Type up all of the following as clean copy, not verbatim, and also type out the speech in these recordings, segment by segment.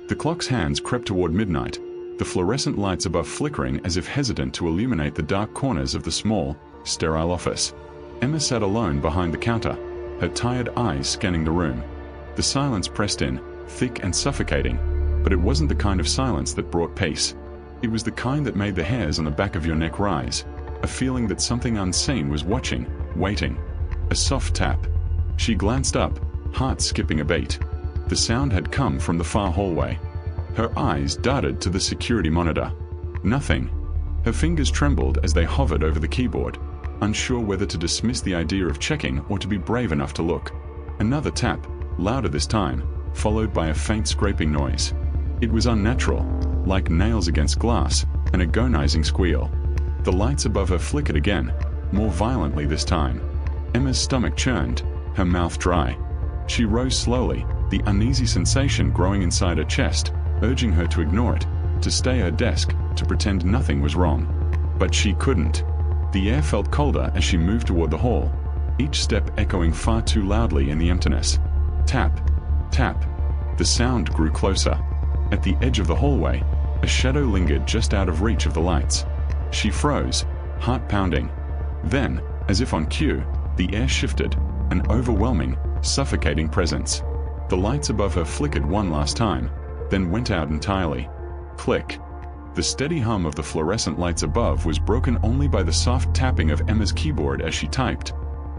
The clock's hands crept toward midnight, the fluorescent lights above flickering as if hesitant to illuminate the dark corners of the small, sterile office. Emma sat alone behind the counter, her tired eyes scanning the room. The silence pressed in, thick and suffocating, but it wasn't the kind of silence that brought peace. It was the kind that made the hairs on the back of your neck rise, a feeling that something unseen was watching, waiting. A soft tap. She glanced up, heart skipping a beat. The sound had come from the far hallway. Her eyes darted to the security monitor. Nothing. Her fingers trembled as they hovered over the keyboard, unsure whether to dismiss the idea of checking or to be brave enough to look. Another tap, louder this time, followed by a faint scraping noise. It was unnatural, like nails against glass, an agonizing squeal. The lights above her flickered again, more violently this time. Emma's stomach churned, her mouth dry. She rose slowly, the uneasy sensation growing inside her chest, urging her to ignore it, to stay at her desk, to pretend nothing was wrong. But she couldn't. The air felt colder as she moved toward the hall, each step echoing far too loudly in the emptiness. Tap, tap. The sound grew closer. At the edge of the hallway, a shadow lingered just out of reach of the lights. She froze, heart pounding. Then, as if on cue, the air shifted, an overwhelming, suffocating presence. The lights above her flickered one last time, then went out entirely. Click. The steady hum of the fluorescent lights above was broken only by the soft tapping of Emma's keyboard as she typed,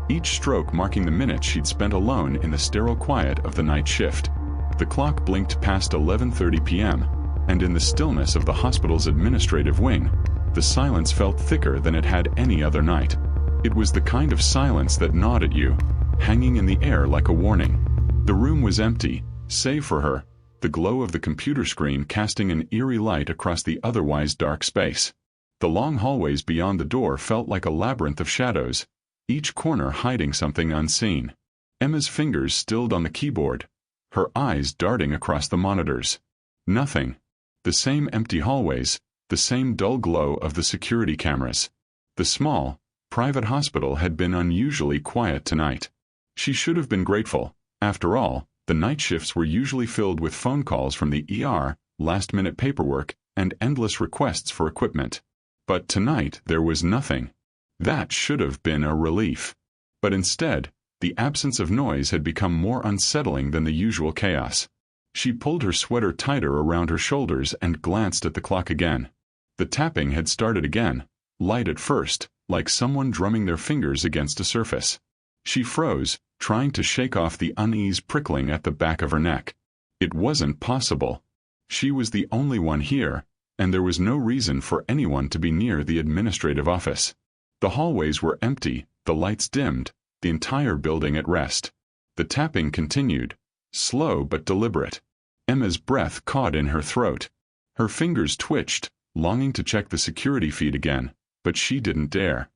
each stroke marking the minutes she'd spent alone in the sterile quiet of the night shift. The clock blinked past 11:30 p.m., and in the stillness of the hospital's administrative wing, the silence felt thicker than it had any other night. It was the kind of silence that gnawed at you, hanging in the air like a warning. The room was empty, save for her, the glow of the computer screen casting an eerie light across the otherwise dark space. The long hallways beyond the door felt like a labyrinth of shadows, each corner hiding something unseen. Emma's fingers stilled on the keyboard, her eyes darting across the monitors. Nothing. The same empty hallways, the same dull glow of the security cameras. The small, private hospital had been unusually quiet tonight. She should have been grateful. After all, the night shifts were usually filled with phone calls from the ER, last-minute paperwork, and endless requests for equipment. But tonight there was nothing. That should have been a relief. But instead, the absence of noise had become more unsettling than the usual chaos. She pulled her sweater tighter around her shoulders and glanced at the clock again. The tapping had started again, light at first, like someone drumming their fingers against a surface. She froze, trying to shake off the unease prickling at the back of her neck. It wasn't possible. She was the only one here, and there was no reason for anyone to be near the administrative office. The hallways were empty, the lights dimmed, the entire building at rest. The tapping continued, slow but deliberate. Emma's breath caught in her throat. Her fingers twitched, longing to check the security feed again, but she didn't dare.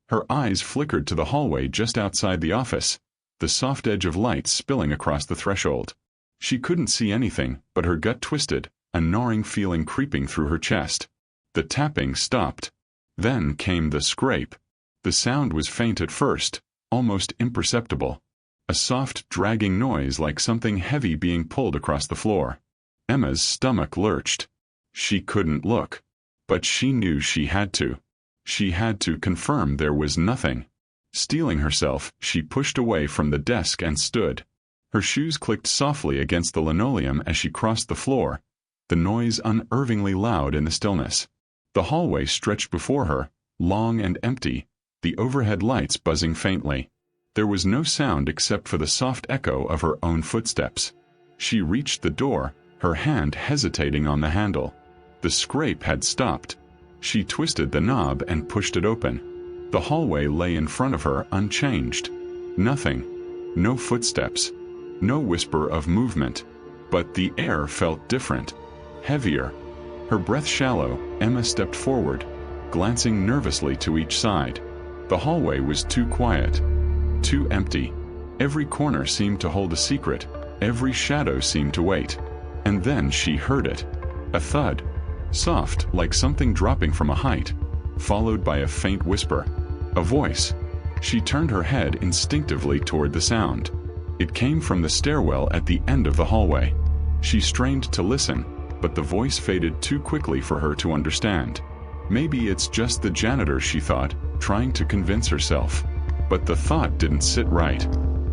Her eyes flickered to the hallway just outside the office, the soft edge of light spilling across the threshold. She couldn't see anything, but her gut twisted, a gnawing feeling creeping through her chest. The tapping stopped. Then came the scrape. The sound was faint at first, almost imperceptible. A soft, dragging noise like something heavy being pulled across the floor. Emma's stomach lurched. She couldn't look. But she knew she had to. She had to confirm there was nothing. Steeling herself, she pushed away from the desk and stood. Her shoes clicked softly against the linoleum as she crossed the floor, the noise unnervingly loud in the stillness. The hallway stretched before her, long and empty, the overhead lights buzzing faintly. There was no sound except for the soft echo of her own footsteps. She reached the door, her hand hesitating on the handle. The scrape had stopped. She twisted the knob and pushed it open. The hallway lay in front of her unchanged. Nothing. No footsteps. No whisper of movement. But the air felt different. Heavier. Her breath shallow, Emma stepped forward, glancing nervously to each side. The hallway was too quiet. Too empty. Every corner seemed to hold a secret. Every shadow seemed to wait. And then she heard it. A thud. Soft, like something dropping from a height, followed by a faint whisper. A voice. She turned her head instinctively toward the sound. It came from the stairwell at the end of the hallway. She strained to listen, but the voice faded too quickly for her to understand. Maybe it's just the janitor, she thought, trying to convince herself. But the thought didn't sit right.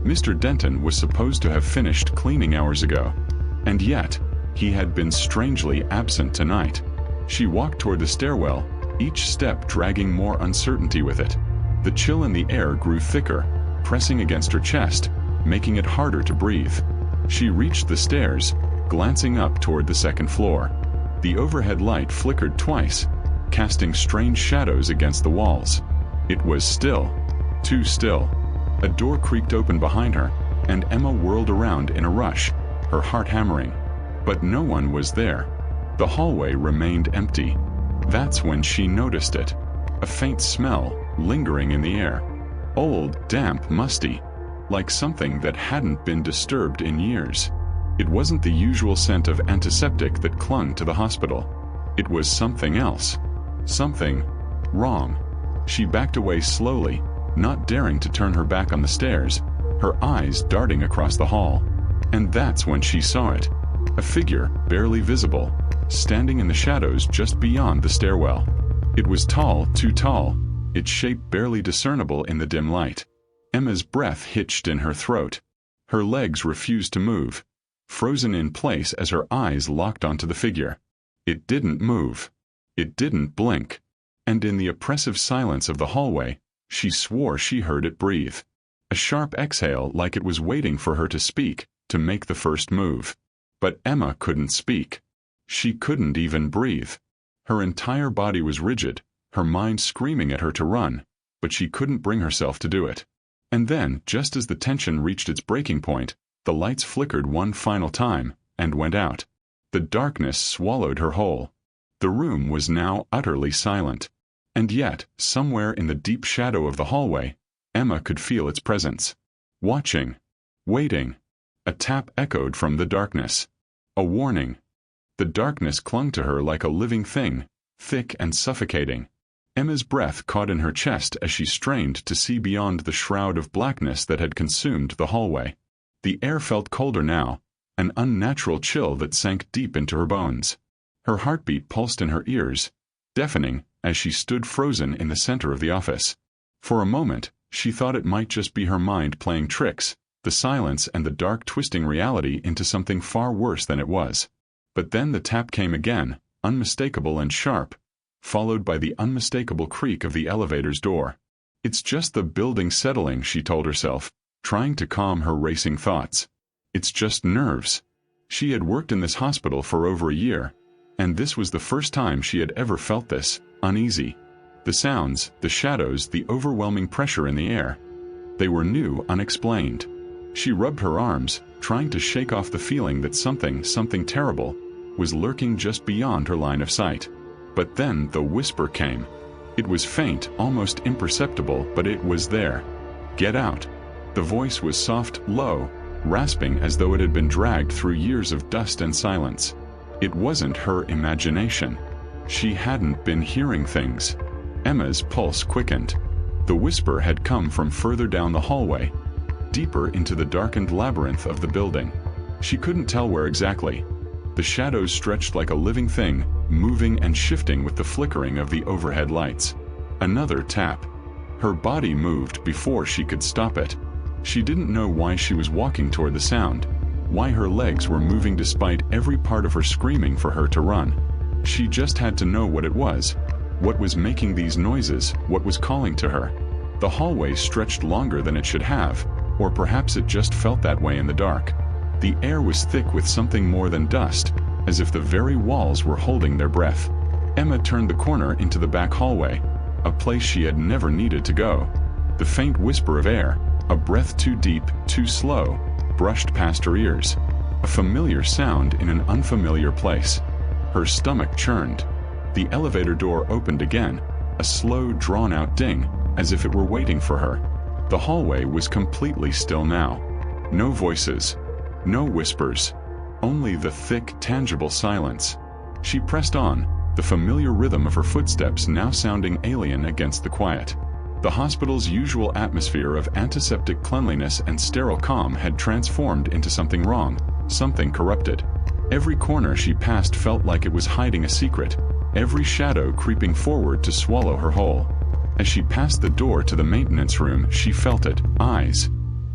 Mr. Denton was supposed to have finished cleaning hours ago. And yet, he had been strangely absent tonight. She walked toward the stairwell, each step dragging more uncertainty with it. The chill in the air grew thicker, pressing against her chest, making it harder to breathe. She reached the stairs, glancing up toward the second floor. The overhead light flickered twice, casting strange shadows against the walls. It was still, too still. A door creaked open behind her, and Emma whirled around in a rush, her heart hammering. But no one was there. The hallway remained empty. That's when she noticed it. A faint smell lingering in the air. Old, damp, musty, like something that hadn't been disturbed in years. It wasn't the usual scent of antiseptic that clung to the hospital. It was something else. Something wrong. She backed away slowly, not daring to turn her back on the stairs, her eyes darting across the hall. And that's when she saw it. A figure, barely visible, standing in the shadows just beyond the stairwell. It was tall, too tall, its shape barely discernible in the dim light. Emma's breath hitched in her throat. Her legs refused to move, frozen in place as her eyes locked onto the figure. It didn't move. It didn't blink. And in the oppressive silence of the hallway, she swore she heard it breathe. A sharp exhale, like it was waiting for her to speak, to make the first move. But Emma couldn't speak. She couldn't even breathe. Her entire body was rigid, her mind screaming at her to run, but she couldn't bring herself to do it. And then, just as the tension reached its breaking point, the lights flickered one final time, and went out. The darkness swallowed her whole. The room was now utterly silent. And yet, somewhere in the deep shadow of the hallway, Emma could feel its presence. Watching. Waiting. A tap echoed from the darkness. A warning. The darkness clung to her like a living thing, thick and suffocating. Emma's breath caught in her chest as she strained to see beyond the shroud of blackness that had consumed the hallway. The air felt colder now, an unnatural chill that sank deep into her bones. Her heartbeat pulsed in her ears, deafening, as she stood frozen in the center of the office. For a moment, she thought it might just be her mind playing tricks, the silence and the dark twisting reality into something far worse than it was. But then the tap came again, unmistakable and sharp, followed by the unmistakable creak of the elevator's door. It's just the building settling, she told herself, trying to calm her racing thoughts. It's just nerves. She had worked in this hospital for over a year, and this was the first time she had ever felt this, uneasy. The sounds, the shadows, the overwhelming pressure in the air. They were new, unexplained. She rubbed her arms, trying to shake off the feeling that something terrible, was lurking just beyond her line of sight. But then the whisper came. It was faint, almost imperceptible, but it was there. Get out. The voice was soft, low, rasping as though it had been dragged through years of dust and silence. It wasn't her imagination. She hadn't been hearing things. Emma's pulse quickened. The whisper had come from further down the hallway, deeper into the darkened labyrinth of the building. She couldn't tell where exactly. The shadows stretched like a living thing, moving and shifting with the flickering of the overhead lights. Another tap. Her body moved before she could stop it. She didn't know why she was walking toward the sound, why her legs were moving despite every part of her screaming for her to run. She just had to know what it was. What was making these noises, what was calling to her. The hallway stretched longer than it should have, or perhaps it just felt that way in the dark. The air was thick with something more than dust, as if the very walls were holding their breath. Emma turned the corner into the back hallway, a place she had never needed to go. The faint whisper of air, a breath too deep, too slow, brushed past her ears. A familiar sound in an unfamiliar place. Her stomach churned. The elevator door opened again, a slow, drawn-out ding, as if it were waiting for her. The hallway was completely still now. No voices. No whispers. Only the thick, tangible silence. She pressed on, the familiar rhythm of her footsteps now sounding alien against the quiet. The hospital's usual atmosphere of antiseptic cleanliness and sterile calm had transformed into something wrong, something corrupted. Every corner she passed felt like it was hiding a secret, every shadow creeping forward to swallow her whole. As she passed the door to the maintenance room, she felt it, eyes.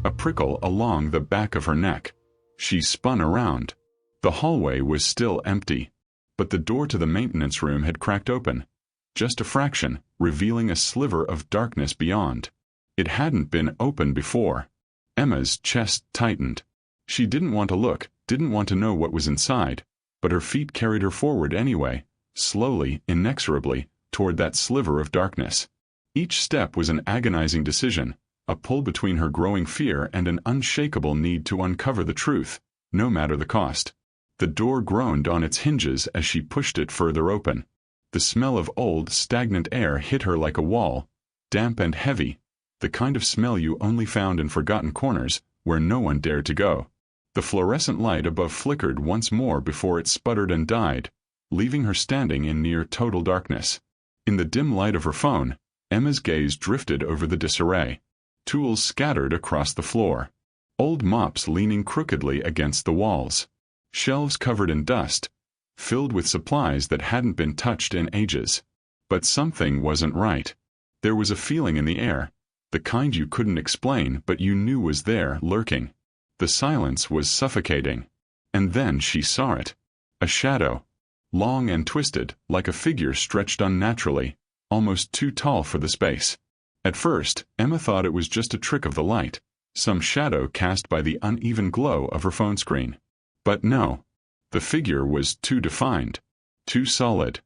A prickle along the back of her neck. She spun around. The hallway was still empty, but the door to the maintenance room had cracked open. Just a fraction, revealing a sliver of darkness beyond. It hadn't been open before. Emma's chest tightened. She didn't want to look, didn't want to know what was inside, but her feet carried her forward anyway, slowly, inexorably, toward that sliver of darkness. Each step was an agonizing decision, a pull between her growing fear and an unshakable need to uncover the truth, no matter the cost. The door groaned on its hinges as she pushed it further open. The smell of old, stagnant air hit her like a wall, damp and heavy, the kind of smell you only found in forgotten corners, where no one dared to go. The fluorescent light above flickered once more before it sputtered and died, leaving her standing in near total darkness. In the dim light of her phone, Emma's gaze drifted over the disarray. Tools scattered across the floor. Old mops leaning crookedly against the walls. Shelves covered in dust, filled with supplies that hadn't been touched in ages. But something wasn't right. There was a feeling in the air, the kind you couldn't explain but you knew was there, lurking. The silence was suffocating. And then she saw it. A shadow. Long and twisted, like a figure stretched unnaturally, almost too tall for the space. At first, Emma thought it was just a trick of the light, some shadow cast by the uneven glow of her phone screen. But no. The figure was too defined, too solid.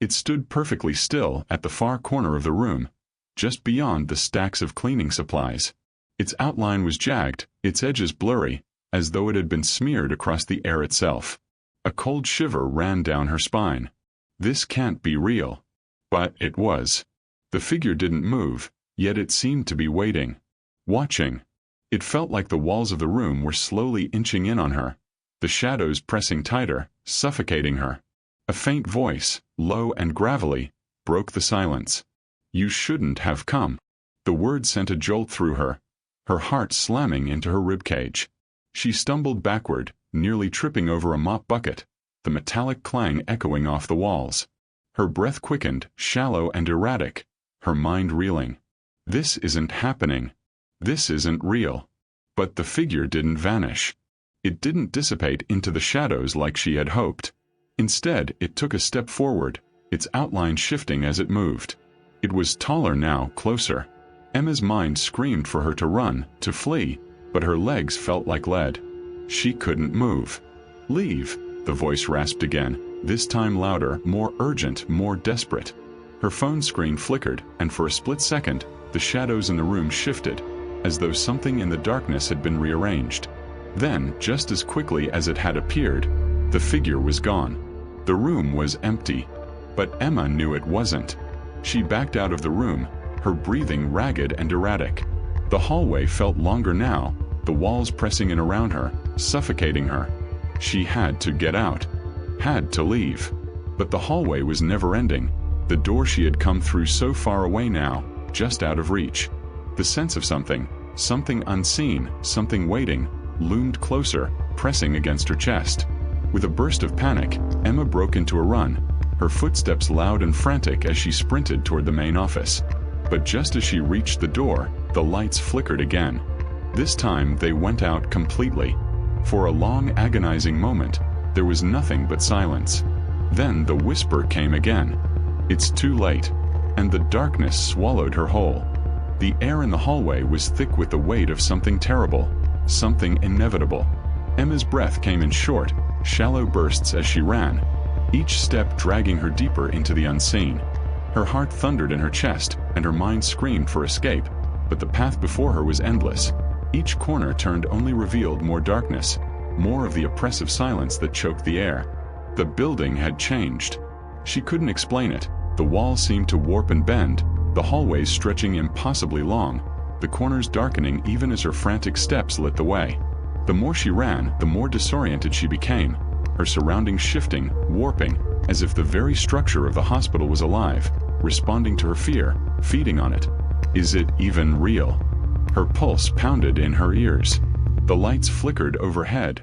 It stood perfectly still at the far corner of the room, just beyond the stacks of cleaning supplies. Its outline was jagged, its edges blurry, as though it had been smeared across the air itself. A cold shiver ran down her spine. This can't be real. But it was. The figure didn't move, yet it seemed to be waiting. Watching. It felt like the walls of the room were slowly inching in on her, the shadows pressing tighter, suffocating her. A faint voice, low and gravelly, broke the silence. "You shouldn't have come." The word sent a jolt through her, her heart slamming into her ribcage. She stumbled backward, nearly tripping over a mop bucket, the metallic clang echoing off the walls. Her breath quickened, shallow and erratic, her mind reeling. This isn't happening. This isn't real. But the figure didn't vanish. It didn't dissipate into the shadows like she had hoped. Instead, it took a step forward, its outline shifting as it moved. It was taller now, closer. Emma's mind screamed for her to run, to flee, but her legs felt like lead. She couldn't move. "Leave," the voice rasped again, this time louder, more urgent, more desperate. Her phone screen flickered, and for a split second, the shadows in the room shifted, as though something in the darkness had been rearranged. Then, just as quickly as it had appeared, the figure was gone. The room was empty. But Emma knew it wasn't. She backed out of the room, her breathing ragged and erratic. The hallway felt longer now, the walls pressing in around her, suffocating her. She had to get out. Had to leave. But the hallway was never ending. The door she had come through so far away now, just out of reach. The sense of something unseen, something waiting, loomed closer, pressing against her chest. With a burst of panic, Emma broke into a run, her footsteps loud and frantic as she sprinted toward the main office. But just as she reached the door, the lights flickered again. This time they went out completely. For a long, agonizing moment, there was nothing but silence. Then the whisper came again. "It's too late." And the darkness swallowed her whole. The air in the hallway was thick with the weight of something terrible, something inevitable. Emma's breath came in short, shallow bursts as she ran, each step dragging her deeper into the unseen. Her heart thundered in her chest, and her mind screamed for escape, but the path before her was endless. Each corner turned only revealed more darkness, more of the oppressive silence that choked the air. The building had changed. She couldn't explain it. The walls seemed to warp and bend, the hallways stretching impossibly long, the corners darkening even as her frantic steps lit the way. The more she ran, the more disoriented she became, her surroundings shifting, warping, as if the very structure of the hospital was alive, responding to her fear, feeding on it. Is it even real? Her pulse pounded in her ears. The lights flickered overhead,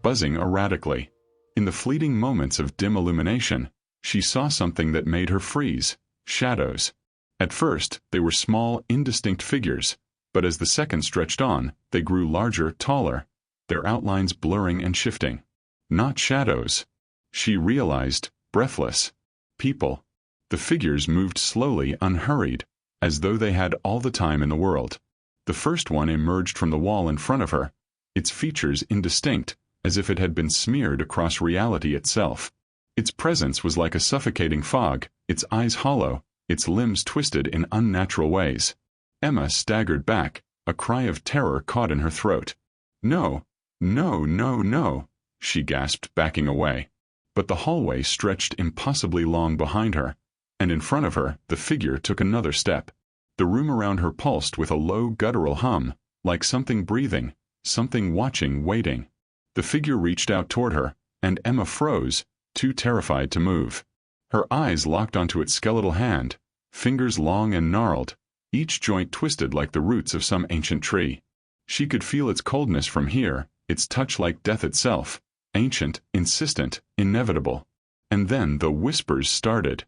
buzzing erratically. In the fleeting moments of dim illumination, she saw something that made her freeze: shadows. At first, they were small, indistinct figures, but as the seconds stretched on, they grew larger, taller, their outlines blurring and shifting. Not shadows. She realized, breathless. People. The figures moved slowly, unhurried, as though they had all the time in the world. The first one emerged from the wall in front of her, its features indistinct, as if it had been smeared across reality itself. Its presence was like a suffocating fog, its eyes hollow, its limbs twisted in unnatural ways. Emma staggered back, a cry of terror caught in her throat. No, no, no, no, she gasped, backing away. But the hallway stretched impossibly long behind her, and in front of her, the figure took another step. The room around her pulsed with a low, guttural hum, like something breathing, something watching, waiting. The figure reached out toward her, and Emma froze, too terrified to move. Her eyes locked onto its skeletal hand, fingers long and gnarled, each joint twisted like the roots of some ancient tree. She could feel its coldness from here, its touch like death itself, ancient, insistent, inevitable. And then the whispers started.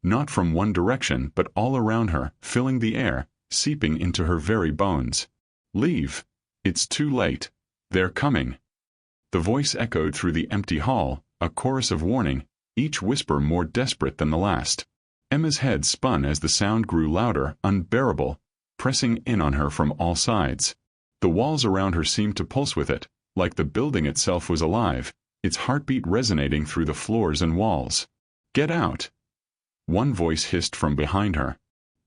Not from one direction, but all around her, filling the air, seeping into her very bones. Leave. It's too late. They're coming. The voice echoed through the empty hall, a chorus of warning, each whisper more desperate than the last. Emma's head spun as the sound grew louder, unbearable, pressing in on her from all sides. The walls around her seemed to pulse with it, like the building itself was alive, its heartbeat resonating through the floors and walls. Get out! One voice hissed from behind her.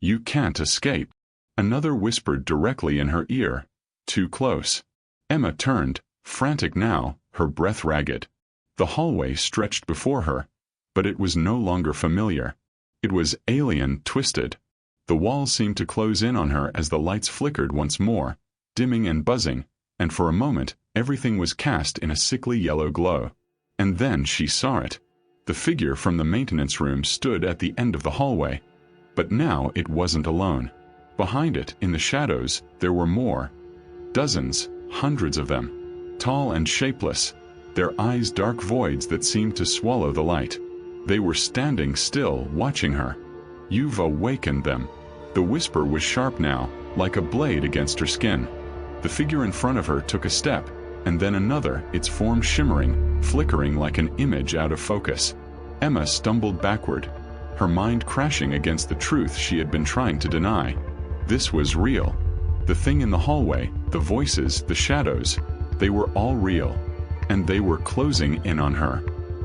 You can't escape. Another whispered directly in her ear. Too close. Emma turned, frantic now, her breath ragged. The hallway stretched before her, but it was no longer familiar. It was alien, twisted. The walls seemed to close in on her as the lights flickered once more, dimming and buzzing, and for a moment, everything was cast in a sickly yellow glow. And then she saw it. The figure from the maintenance room stood at the end of the hallway. But now it wasn't alone. Behind it, in the shadows, there were more. Dozens, hundreds of them. Tall and shapeless, their eyes dark voids that seemed to swallow the light. They were standing still, watching her. You've awakened them. The whisper was sharp now, like a blade against her skin. The figure in front of her took a step, and then another, its form shimmering, flickering like an image out of focus. Emma stumbled backward, her mind crashing against the truth she had been trying to deny. This was real. The thing in the hallway, the voices, the shadows, they were all real. And they were closing in on her.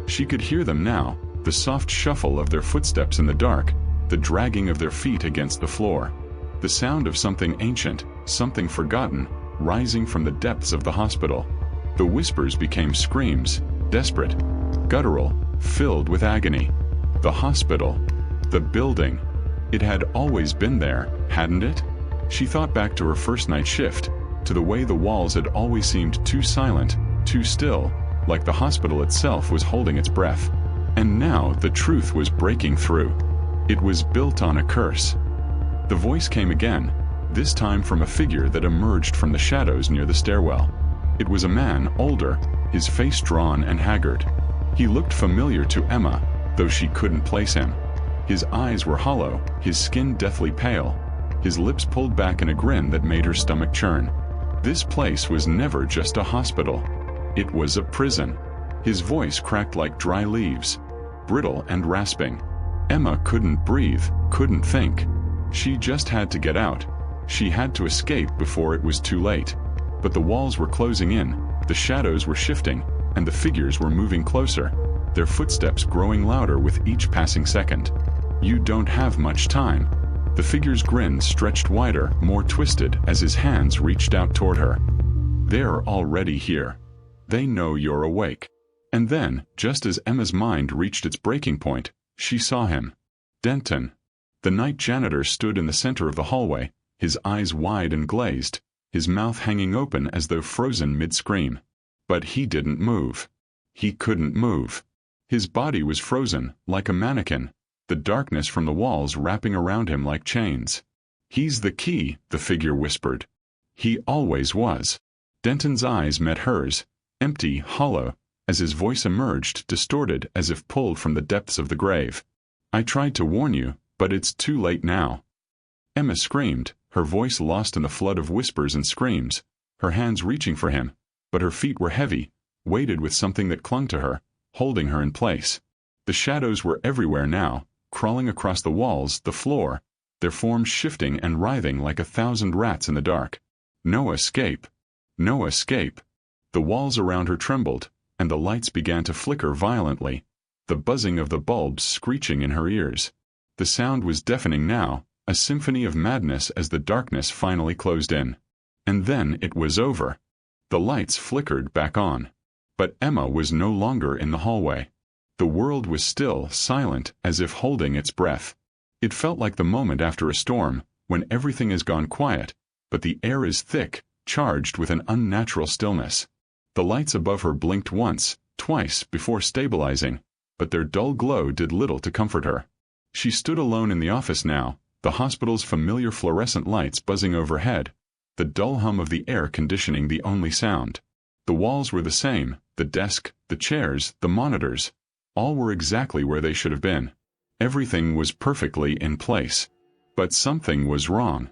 She could hear them now, the soft shuffle of their footsteps in the dark, the dragging of their feet against the floor. The sound of something ancient, something forgotten, rising from the depths of the hospital. The whispers became screams, desperate, guttural, filled with agony. The hospital. The building. It had always been there, hadn't it? She thought back to her first night shift, to the way the walls had always seemed too silent, too still, like the hospital itself was holding its breath. And now the truth was breaking through. It was built on a curse. The voice came again, this time from a figure that emerged from the shadows near the stairwell. It was a man, older, his face drawn and haggard. He looked familiar to Emma, though she couldn't place him. His eyes were hollow, his skin deathly pale, his lips pulled back in a grin that made her stomach churn. This place was never just a hospital. It was a prison. His voice cracked like dry leaves, brittle and rasping. Emma couldn't breathe, couldn't think. She just had to get out. She had to escape before it was too late. But the walls were closing in, the shadows were shifting, and the figures were moving closer, their footsteps growing louder with each passing second. You don't have much time. The figure's grin stretched wider, more twisted, as his hands reached out toward her. They're already here. They know you're awake. And then, just as Emma's mind reached its breaking point, she saw him. Denton. The night janitor stood in the center of the hallway, his eyes wide and glazed, his mouth hanging open as though frozen mid-scream. But he didn't move. He couldn't move. His body was frozen, like a mannequin, the darkness from the walls wrapping around him like chains. He's the key, the figure whispered. He always was. Denton's eyes met hers, empty, hollow, as his voice emerged, distorted as if pulled from the depths of the grave. "I tried to warn you, but it's too late now." Emma screamed, her voice lost in the flood of whispers and screams, her hands reaching for him, but her feet were heavy, weighted with something that clung to her, holding her in place. The shadows were everywhere now, crawling across the walls, the floor, their forms shifting and writhing like 1,000 rats in the dark. No escape. No escape. The walls around her trembled, and the lights began to flicker violently, the buzzing of the bulbs screeching in her ears. The sound was deafening now, a symphony of madness as the darkness finally closed in. And then it was over. The lights flickered back on. But Emma was no longer in the hallway. The world was still, silent, as if holding its breath. It felt like the moment after a storm, when everything has gone quiet, but the air is thick, charged with an unnatural stillness. The lights above her blinked once, twice, before stabilizing, but their dull glow did little to comfort her. She stood alone in the office now, the hospital's familiar fluorescent lights buzzing overhead, the dull hum of the air conditioning the only sound. The walls were the same, the desk, the chairs, the monitors, all were exactly where they should have been. Everything was perfectly in place. But something was wrong.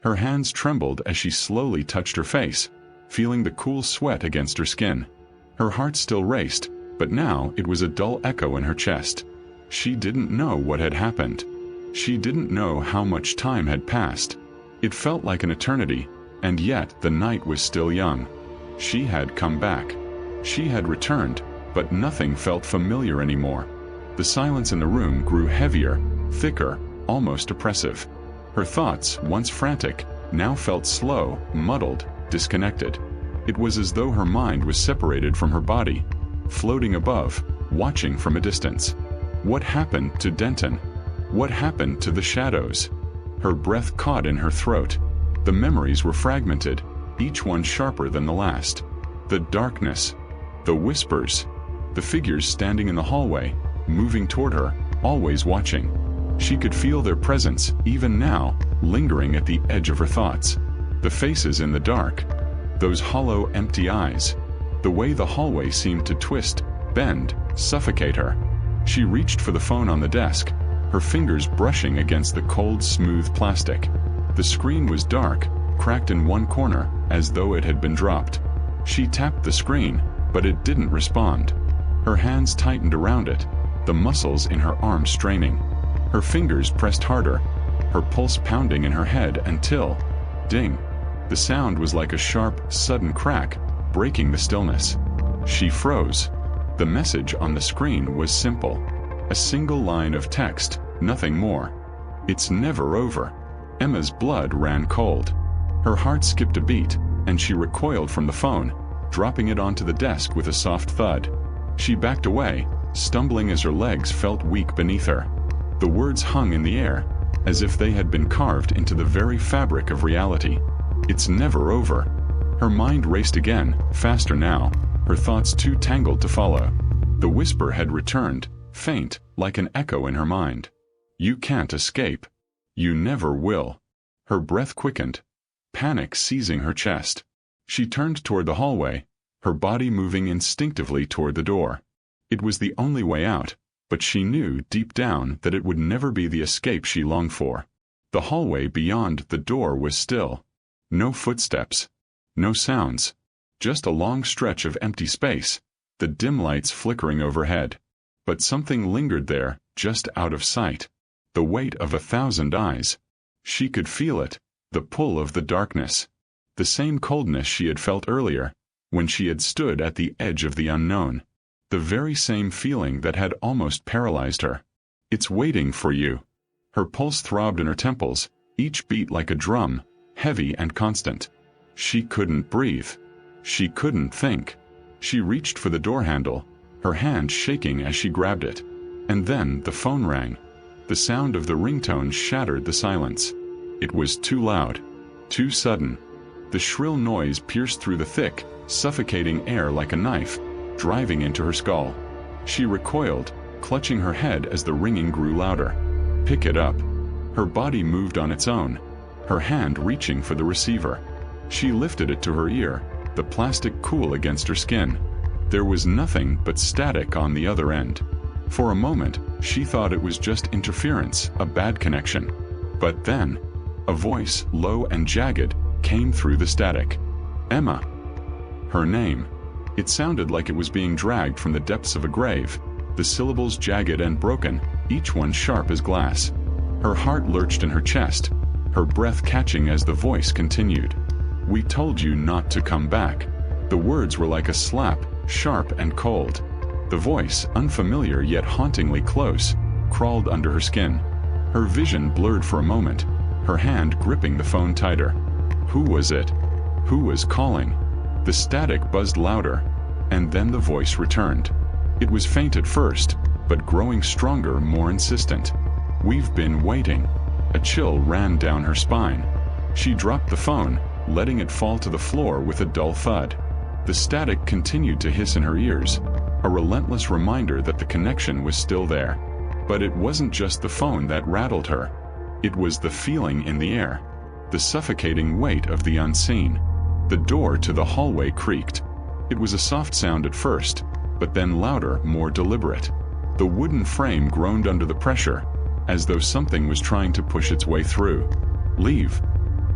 Her hands trembled as she slowly touched her face, feeling the cool sweat against her skin. Her heart still raced, but now it was a dull echo in her chest. She didn't know what had happened. She didn't know how much time had passed. It felt like an eternity, and yet the night was still young. She had come back. She had returned, but nothing felt familiar anymore. The silence in the room grew heavier, thicker, almost oppressive. Her thoughts, once frantic, now felt slow, muddled, disconnected. It was as though her mind was separated from her body, floating above, watching from a distance. What happened to Denton? What happened to the shadows? Her breath caught in her throat. The memories were fragmented, each one sharper than the last. The darkness, the whispers, the figures standing in the hallway, moving toward her, always watching. She could feel their presence, even now, lingering at the edge of her thoughts. The faces in the dark, those hollow, empty eyes, the way the hallway seemed to twist, bend, suffocate her. She reached for the phone on the desk, her fingers brushing against the cold, smooth plastic. The screen was dark, cracked in one corner, as though it had been dropped. She tapped the screen, but it didn't respond. Her hands tightened around it, the muscles in her arms straining. Her fingers pressed harder, her pulse pounding in her head until, ding, the sound was like a sharp, sudden crack, breaking the stillness. She froze. The message on the screen was simple. A single line of text, nothing more. "It's never over." Emma's blood ran cold. Her heart skipped a beat, and she recoiled from the phone, dropping it onto the desk with a soft thud. She backed away, stumbling as her legs felt weak beneath her. The words hung in the air, as if they had been carved into the very fabric of reality. "It's never over." Her mind raced again, faster now, her thoughts too tangled to follow. The whisper had returned, faint, like an echo in her mind. "You can't escape. You never will." Her breath quickened, panic seizing her chest. She turned toward the hallway, her body moving instinctively toward the door. It was the only way out, but she knew deep down that it would never be the escape she longed for. The hallway beyond the door was still. No footsteps. No sounds. Just a long stretch of empty space, the dim lights flickering overhead. But something lingered there, just out of sight. The weight of 1,000 eyes. She could feel it, the pull of the darkness. The same coldness she had felt earlier, when she had stood at the edge of the unknown. The very same feeling that had almost paralyzed her. "It's waiting for you." Her pulse throbbed in her temples, each beat like a drum, heavy and constant. She couldn't breathe. She couldn't think. She reached for the door handle, her hand shaking as she grabbed it. And then the phone rang. The sound of the ringtone shattered the silence. It was too loud, too sudden. The shrill noise pierced through the thick, suffocating air like a knife, driving into her skull. She recoiled, clutching her head as the ringing grew louder. "Pick it up." Her body moved on its own, her hand reaching for the receiver. She lifted it to her ear, the plastic cool against her skin. There was nothing but static on the other end. For a moment, she thought it was just interference, a bad connection. But then, a voice, low and jagged, came through the static. Emma. Her name. It sounded like it was being dragged from the depths of a grave, the syllables jagged and broken, each one sharp as glass. Her heart lurched in her chest, her breath catching as the voice continued. "We told you not to come back." The words were like a slap, sharp and cold. The voice, unfamiliar yet hauntingly close, crawled under her skin. Her vision blurred for a moment, her hand gripping the phone tighter. Who was it? Who was calling? The static buzzed louder, and then the voice returned. It was faint at first, but growing stronger, more insistent. "We've been waiting." A chill ran down her spine. She dropped the phone, letting it fall to the floor with a dull thud. The static continued to hiss in her ears, a relentless reminder that the connection was still there. But it wasn't just the phone that rattled her. It was the feeling in the air, the suffocating weight of the unseen. The door to the hallway creaked. It was a soft sound at first, but then louder, more deliberate. The wooden frame groaned under the pressure, as though something was trying to push its way through. "Leave."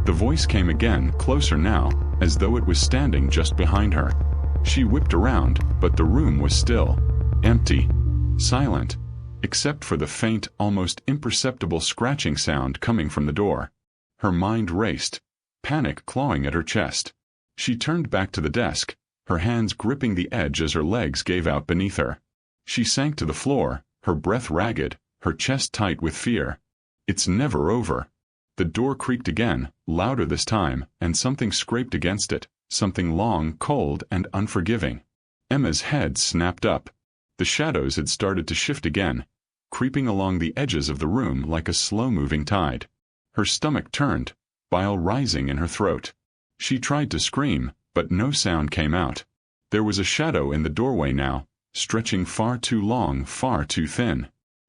The voice came again, closer now, as though it was standing just behind her. She whipped around, but the room was still. Empty. Silent. Except for the faint, almost imperceptible scratching sound coming from the door. Her mind raced, panic clawing at her chest. She turned back to the desk, her hands gripping the edge as her legs gave out beneath her. She sank to the floor, her breath ragged, her chest tight with fear. It's never over. The door creaked again, louder this time, and something scraped against it, something long, cold, and unforgiving. Emma's head snapped up. The shadows had started to shift again, creeping along the edges of the room like a slow-moving tide. Her stomach turned, bile rising in her throat. She tried to scream, but no sound came out. There was a shadow in the doorway now, stretching far too long, far too thin.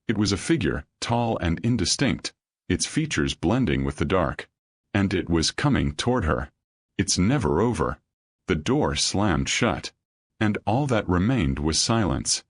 It was a figure, tall and indistinct, its features blending with the dark. And it was coming toward her. It's never over. The door slammed shut. And all that remained was silence.